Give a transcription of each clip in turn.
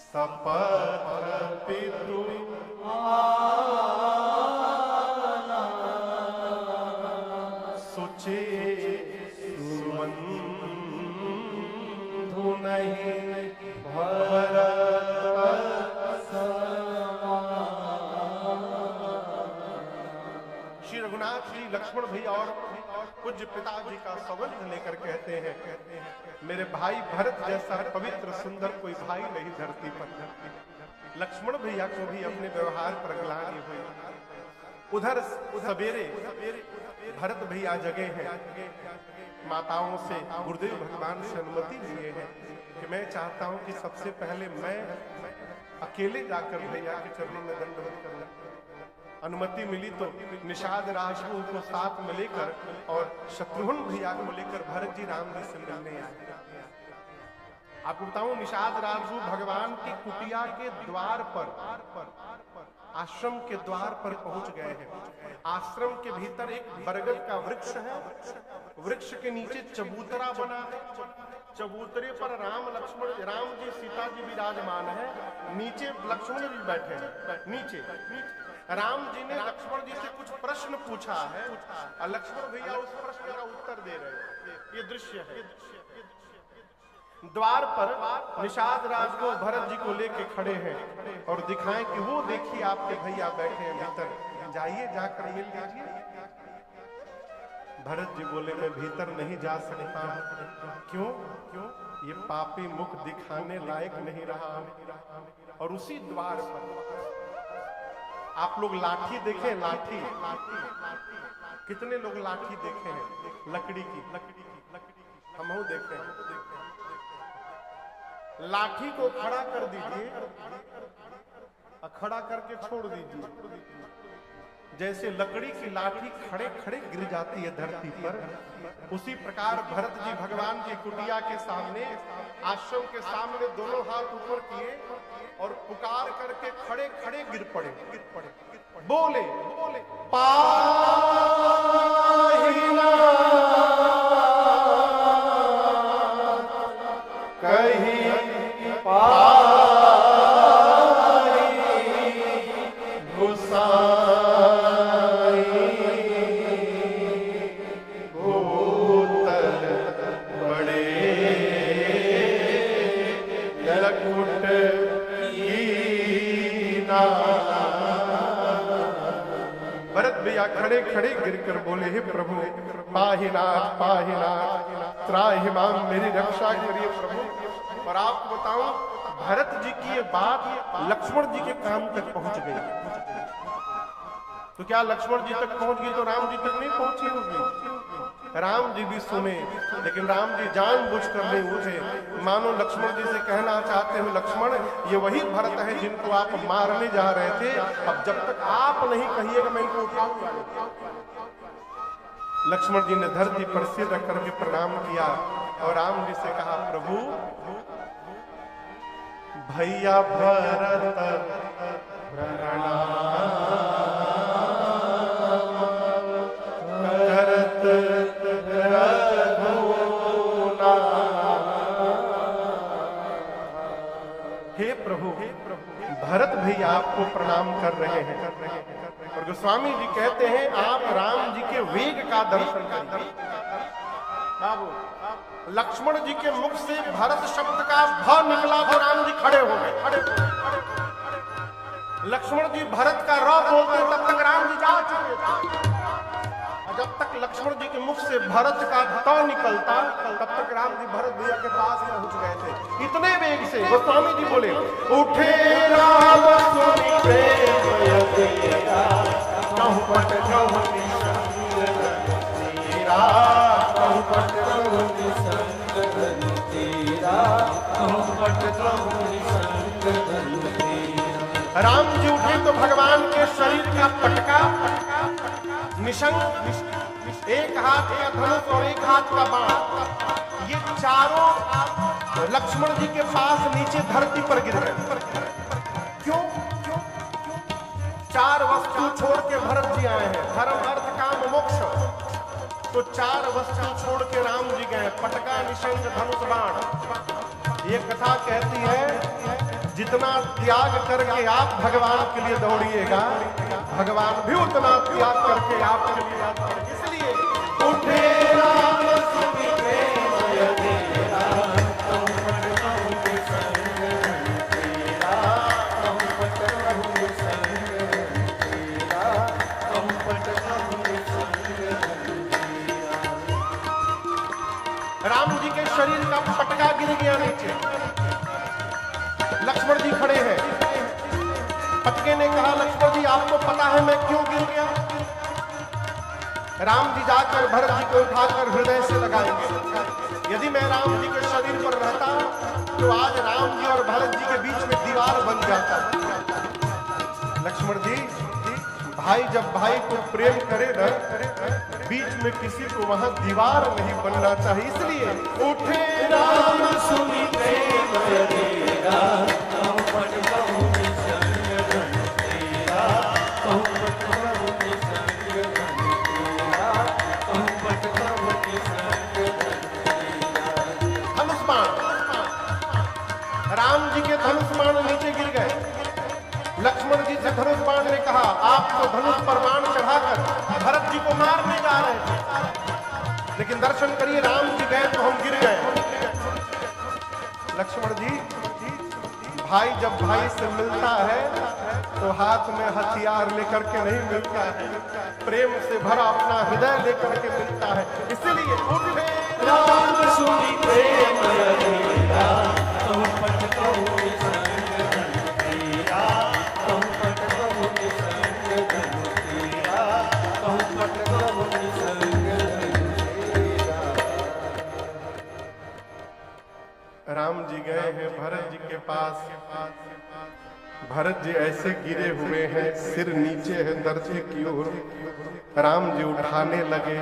सपथ पितु सुचे सुबंधु नहीं भरत। श्री रघुनाथ जी लक्ष्मण भैया और पूज्य पिताजी का संबंध लेकर कहते हैं, मेरे भाई भरत जैसा पवित्र सुंदर कोई भाई नहीं धरती पर। लक्ष्मण भैया को भी अपने व्यवहार पर ग्लानि हुई। उधर सवेरे भरत भैया जगे हैं, माताओं से गुरुदेव भगवान से अनुमति लिए हैं कि मैं चाहता हूं कि सबसे पहले मैं अकेले जाकर भैया के चरणों में दंडवत करूं। अनुमति मिली तो निषाद राजगुरु को साथ में लेकर और शत्रुघ्न भैया को लेकर भरत जी राम जी से मिलने आए। आपको बताऊं, निषाद राजगुरु भगवान की कुटिया के द्वार पर, आश्रम के द्वार पर पहुंच गए हैं। आश्रम के भीतर एक बरगद का वृक्ष है, वृक्ष के नीचे चबूतरा बना है, चबूतरे पर राम जी सीता जी विराजमान है, नीचे लक्ष्मण जी बैठे हैं। नीचे राम जी ने लक्ष्मण जी से कुछ प्रश्न पूछा है और लक्ष्मण भैया उस प्रश्न का उत्तर दे रहे हैं। ये दृश्य है। द्वार पर निषाद राज को भरत जी को लेके खड़े हैं और दिखाएं कि वो देखिए आपके भैया बैठे हैं भीतर, जाइए जाकर मिल लीजिए। भरत जी बोले मैं भीतर नहीं जा सकता। क्यों? ये पापी मुख दिखाने लायक नहीं रहा। और उसी द्वार पर आप लोग लाठी देखें, लाठी कितने लोग लाठी देखे हैं? लकड़ी की हम देखे हैं। लाठी को खड़ा कर दीजिए, खड़ा करके छोड़ दीजिए। जैसे लकड़ी की लाठी खड़े खड़े गिर जाती है धरती पर, उसी प्रकार भरत जी भगवान की कुटिया के सामने, आश्रम के सामने दोनों हाथ ऊपर किए और पुकार करके खड़े खड़े गिर पड़े। बोले पाहिना कहीं खड़े खड़े गिरकर बोले हे प्रभु पाहिनाथ पाहिनाथ त्राहि माम, मेरी रक्षा करिए प्रभु। और आपको बताऊं, भरत जी की ये बात लक्ष्मण जी के कान तक पहुंच गई। तो क्या लक्ष्मण जी तक पहुंच गई तो राम जी तक नहीं पहुंची होगी? राम जी भी सुने, लेकिन राम जी जानबूझकर नहीं उठे। मानो लक्ष्मण जी से कहना चाहते हो, लक्ष्मण ये वही भरत है जिनको आप मारने जा रहे थे, अब जब तक आप नहीं कहिएगा मैं इनको उठाऊंगा। लक्ष्मण जी ने धरती पर सिर रख करके प्रणाम किया और राम जी से कहा, प्रभु भैया भरत प्रणाम करत हे प्रभु भरत भैया आपको प्रणाम कर रहे हैं। और गोस्वामी जी कहते हैं आप राम जी के वेग का दर्शन करिए। बाबू लक्ष्मण जी के मुख से भरत शब्द का भ निकला तो राम जी खड़े हो गए। लक्ष्मण जी भरत का र बोलते तब तक राम जी जा चुके थे। जब तक लक्ष्मण जी के मुख से भरत का त निकलता तब तक राम जी भरत भैया के पास पहुंच गए थे। इतने वेग से गोस्वामी जी बोले उठे राम सुनि प्रेम यतिया, कहूं पट कहूं तेरा, कहूं पट कहूं संग तेरा, कहूं पट कहूं संग तेरा। राम जी उठे तो भगवान के शरीर का पटका निशंक, एक हाथ का धनुष और एक हाथ का बाण, ये चारों लक्ष्मण जी के पास नीचे धरती पर गिर गए। क्यों? चार वस्तु छोड़ के भरत जी आए हैं, धर्म अर्थ काम मोक्ष। तो चार वस्तु छोड़ के राम जी गए, पटका निशंक धनुष बाण। ये कथा कहती है जितना त्याग करके आप भगवान के लिए दौड़िएगा, भगवान भी उतना त्याग करके आपके लिए दौड़ेंगे। इसलिए उठे राम सुनि प्रेम यधेरा, कंपट कहूँ संग तेरा, कंपट कहूँ संग तेरा, कंपट कहूँ संग तेरा। राम जी के शरीर का पटका गिर गया नीचे। लक्ष्मण जी खड़े हैं। पटके ने कहा, लक्ष्मण जी आपको पता है मैं क्यों गिर गया? राम जी जाकर भरत जी को उठाकर हृदय से लगाएंगे। यदि मैं राम जी के शरीर पर रहता तो आज राम जी और भरत जी के बीच में दीवार बन जाता। लक्ष्मण जी, भाई जब भाई को प्रेम करे ना, बीच में किसी को वहां दीवार नहीं बनना चाहिए। इसलिए उठे राम सुनि प्रेम यधेरा, कंपट कहूँ संग तेरा, कंपट कहूँ संग तेरा, कंपट कहूँ संग तेरा। धनुष बाण, राम जी के धनुष बाण नीचे गिर गए। लक्ष्मण जी से धनुष बाण ने कहा, आप तो धनुष पर बाण चढ़ाकर भरत जी को मारने जा रहे थे, लेकिन दर्शन करिए राम जी गए तो हम गिर गए। लक्ष्मण जी, भाई जब भाई से मिलता है तो हाथ में हथियार लेकर के नहीं मिलता है, प्रेम से भरा अपना हृदय लेकर के मिलता है। इसीलिए उठे राम सुनि प्रेम यधेरा, कंपट कहूँ संग तेरा, कंपट कहूँ संग तेरा, कंपट कहूँ संग तेरा। राम जी गए हैं भरत जी के पास। भरत जी ऐसे गिरे हुए हैं, सिर नीचे है धरती की ओर। राम जी उठाने लगे,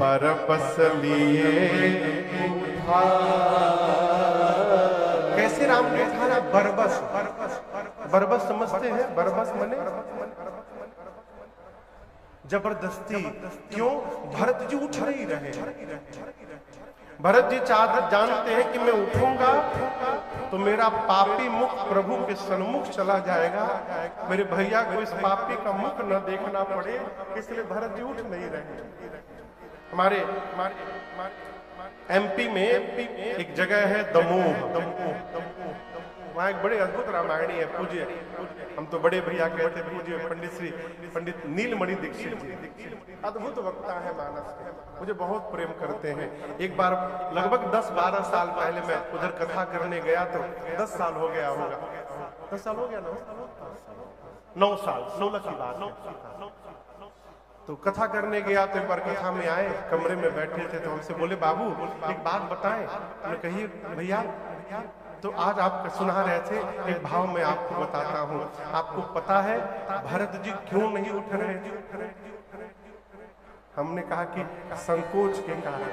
बरबस लिए उठा। कैसे राम जी उठाना? बरबस, बरबस समझते हैं? बरबस मने जबरदस्ती। क्यों? भरत जी उठ नहीं रहे। भरत जी जानते हैं कि मैं उठूंगा तो मेरा पापी मुख प्रभु के सन्मुख चला जाएगा, मेरे भैया को इस पापी का मुख न देखना पड़े, इसलिए भरत जी उठ नहीं रहे। हमारे एमपी में एक जगह है दमोह, वहाँ एक बड़े अद्भुत रामायणी है। पूज्य, हम तो बड़े भैया कहते, पूज्य पंडित नीलमणि दीक्षित जी अद्भुत वक्ता है मानस के, मुझे बहुत प्रेम करते हैं। एक बार लगभग 10-12 साल पहले मैं उधर कथा करने गया तो 10 साल हो गया होगा, 10 साल हो गया ना, 9 साल, 16 की बात। तो कथा करने गया तो एक बार कथा में आए, कमरे में बैठे थे तो हमसे बोले, बाबू एक बात बताएं। मैं कहिए भैया। तो आज आप सुना रहे थे, एक भाव में आपको बताता हूँ। आपको पता है भरत जी क्यों नहीं उठ रहे थे? हमने कहा कि संकोच के कारण।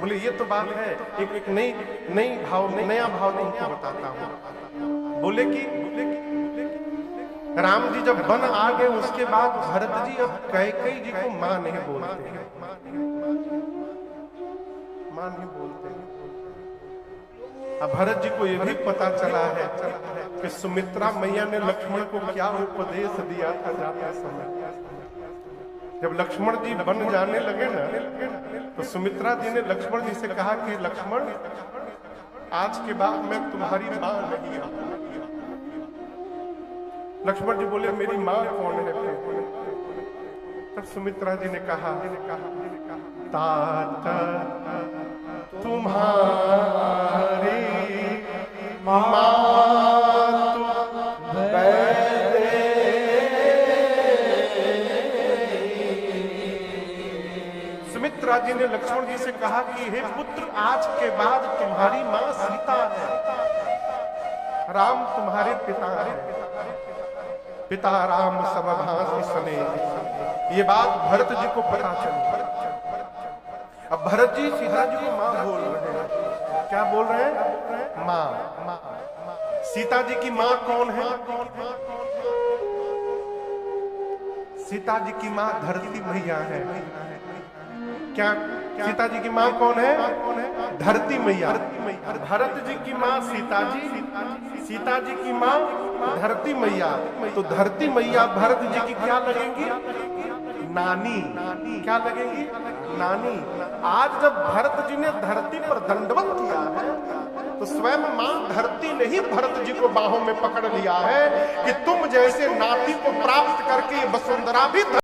बोले ये तो बात है, एक नई भाव, नया भाव तुमको बताता हूँ। बोले कि राम जी जब वन आ गए उसके बाद भरत जी अब कैकेयी जी को मां नहीं बोलते हैं, मां नहीं बोलते हैं। अब भरत जी को यह भी पता चला है कि सुमित्रा मैया ने लक्ष्मण को क्या उपदेश दिया था जाते समय। जब लक्ष्मण जी बन जाने लगे ना, तो सुमित्रा जी ने लक्ष्मण जी से कहा कि लक्ष्मण, आज के बाद मैं तुम्हारी मां नहीं हूं। लक्ष्मण जी बोले, मेरी मां कौन है फिर? तब सुमित्रा जी ने कहा, तात तुम्हारी मां सुमित्रा जी ने लक्ष्मण जी से कहा कि हे पुत्र, आज के बाद तुम्हारी मां सीता है, राम तुम्हारे पिता है, पिता राम सब भांति सने। ये बात भरत जी को पता चली। अब भरत जी सीता जी को मां बोल रहे हैं। क्या बोल रहे हैं? मां। सीता जी की मां कौन है? सीता जी की मां धरती मैया है। क्या सीता जी की मां कौन है? धरती मैया। भरत जी की माँ सीता जी की माँ धरती मैया। तो धरती मैया भरत जी की क्या लगेंगी? नानी। क्या लगेंगी? नानी। आज जब भरत जी ने धरती पर दंडवत किया है तो स्वयं मां धरती ने ही भरत जी को बाहों में पकड़ लिया है कि तुम जैसे नाती को प्राप्त करके ये वसुंधरा भी